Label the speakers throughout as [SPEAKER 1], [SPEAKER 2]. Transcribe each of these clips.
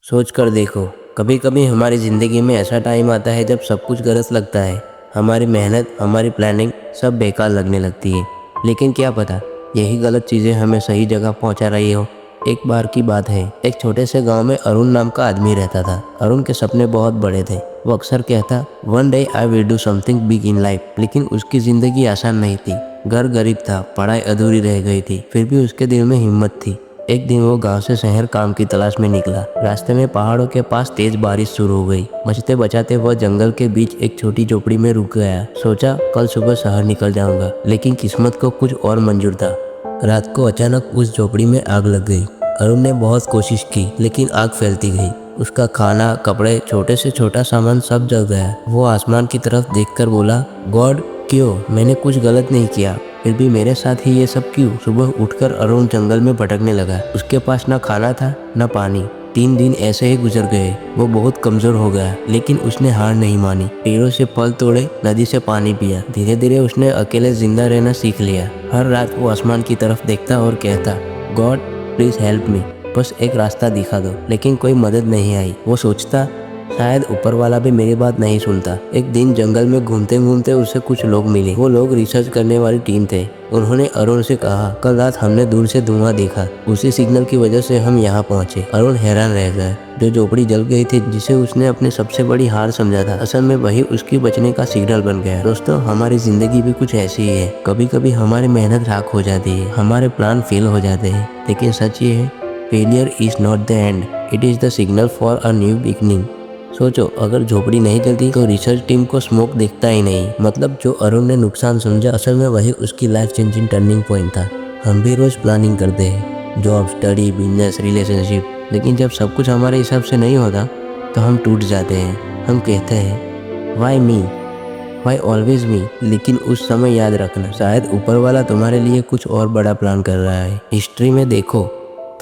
[SPEAKER 1] सोच कर देखो, कभी कभी हमारी ज़िंदगी में ऐसा टाइम आता है जब सब कुछ गलत लगता है। हमारी मेहनत, हमारी प्लानिंग सब बेकार लगने लगती है। लेकिन क्या पता यही गलत चीज़ें हमें सही जगह पहुंचा रही हो। एक बार की बात है, एक छोटे से गांव में अरुण नाम का आदमी रहता था। अरुण के सपने बहुत बड़े थे। वो अक्सर कहता, one day I will do something big in life. लेकिन उसकी ज़िंदगी आसान नहीं थी। घर गरीब था, पढ़ाई अधूरी रह गई थी, फिर भी उसके दिल में हिम्मत थी। एक दिन वो गांव से शहर काम की तलाश में निकला। रास्ते में पहाड़ों के पास तेज बारिश शुरू हो गई। बचते बचाते वह जंगल के बीच एक छोटी झोपड़ी में रुक गया। सोचा कल सुबह शहर निकल जाऊंगा, लेकिन किस्मत को कुछ और मंजूर था। रात को अचानक उस झोपड़ी में आग लग गई। अरुण ने बहुत कोशिश की, लेकिन आग फैलती गई। उसका खाना, कपड़े, छोटे से छोटा सामान सब जल गया। वो आसमान की तरफ देखकर बोला, गॉड, क्यों? मैंने कुछ गलत नहीं किया, फिर भी मेरे साथ ही ये सब क्यों? सुबह उठकर अरुण जंगल में भटकने लगा। उसके पास न खाना था न पानी। 3 दिन ऐसे ही गुजर गए। वो बहुत कमजोर हो गया, लेकिन उसने हार नहीं मानी। पेड़ों से फल तोड़े, नदी से पानी पिया। धीरे धीरे उसने अकेले जिंदा रहना सीख लिया। हर रात वो आसमान की तरफ देखता और कहता, गॉड प्लीज हेल्प मी, बस एक रास्ता दिखा दो। लेकिन कोई मदद नहीं आई। वो सोचता, शायद ऊपर वाला भी मेरी बात नहीं सुनता। एक दिन जंगल में घूमते घूमते उसे कुछ लोग मिले। वो लोग रिसर्च करने वाली टीम थे। उन्होंने अरुण से कहा, कल रात हमने दूर से धुआं देखा, उसी सिग्नल की वजह से हम यहाँ पहुँचे। अरुण हैरान रह गया। जो झोपड़ी जल गई थी, जिसे उसने अपनी सबसे बड़ी हार समझा था, असल में वही उसकी बचने का सिग्नल बन गया। दोस्तों, हमारी जिंदगी भी कुछ ऐसी ही है। कभी कभी हमारी मेहनत राख हो जाती है, हमारे प्लान फेल हो जाते हैं, लेकिन सच ये है, failure is not the end, it is the signal for a new beginning. सोचो, अगर झोपड़ी नहीं जलती तो रिसर्च टीम को स्मोक दिखता ही नहीं। मतलब जो अरुण ने नुकसान समझा, असल में वही उसकी लाइफ चेंजिंग टर्निंग पॉइंट था। हम भी रोज प्लानिंग करते हैं, जॉब, स्टडी, बिजनेस, रिलेशनशिप, लेकिन जब सब कुछ हमारे हिसाब से नहीं होता तो हम टूट जाते हैं। हम कहते हैं, वाई मी, वाई ऑलवेज मी। लेकिन उस समय याद रखना, शायद ऊपर वाला तुम्हारे लिए कुछ और बड़ा प्लान कर रहा है। हिस्ट्री में देखो,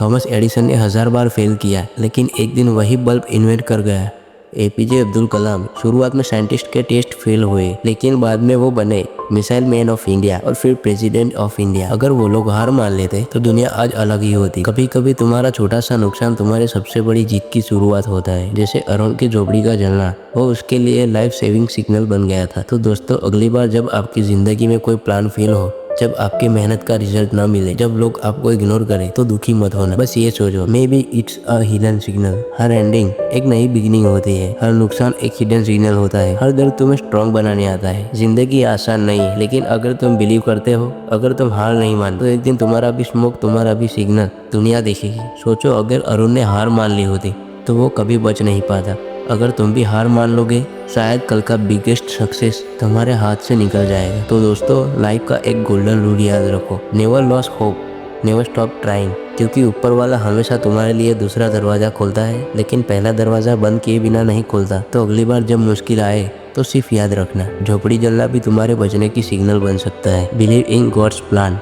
[SPEAKER 1] थॉमस एडिसन ने 1000 बार फेल किया, लेकिन एक दिन वही बल्ब इन्वेंट कर गया। एपीजे अब्दुल कलाम, शुरुआत में साइंटिस्ट के टेस्ट फेल हुए, लेकिन बाद में वो बने मिसाइल मैन ऑफ इंडिया और फिर प्रेसिडेंट ऑफ इंडिया। अगर वो लोग हार मान लेते तो दुनिया आज अलग ही होती। कभी कभी तुम्हारा छोटा सा नुकसान तुम्हारे सबसे बड़ी जीत की शुरुआत होता है। जैसे अरुण की झोपड़ी का जलना, वो उसके लिए लाइफ सेविंग सिग्नल बन गया था। तो दोस्तों, अगली बार जब आपकी जिंदगी में कोई प्लान फेल हो, जब आपकी मेहनत का रिजल्ट ना मिले, जब लोग आपको इग्नोर करें, तो दुखी मत होना। बस ये सोचो, may be it's a hidden signal. Her ending एक नई बिगिनिंग होती है, हर नुकसान एक हिडन सिग्नल होता है, हर दर्द तुम्हें स्ट्रॉन्ग बनाने आता है। जिंदगी आसान नहीं है, लेकिन अगर तुम बिलीव करते हो, अगर तुम हार नहीं मानते, तो एक दिन तुम्हारा भी स्मोक, तुम्हारा भी सिग्नल दुनिया देखेगी। सोचो, अगर अरुण ने हार मान ली होती तो वो कभी बच नहीं पाता। अगर तुम भी हार मान लोगे, शायद कल का बिगेस्ट सक्सेस तुम्हारे हाथ से निकल जाएगा। तो दोस्तों, लाइफ का एक गोल्डन रूल याद रखो, never loss hope, never stop trying. क्योंकि ऊपर वाला हमेशा तुम्हारे लिए दूसरा दरवाजा खोलता है, लेकिन पहला दरवाजा बंद किए बिना नहीं खोलता। तो अगली बार जब मुश्किल आए तो सिर्फ याद रखना, झोपड़ी जलना भी तुम्हारे बचने की सिग्नल बन सकता है। Believe in God's plan,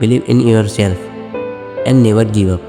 [SPEAKER 1] believe in your self and never give up.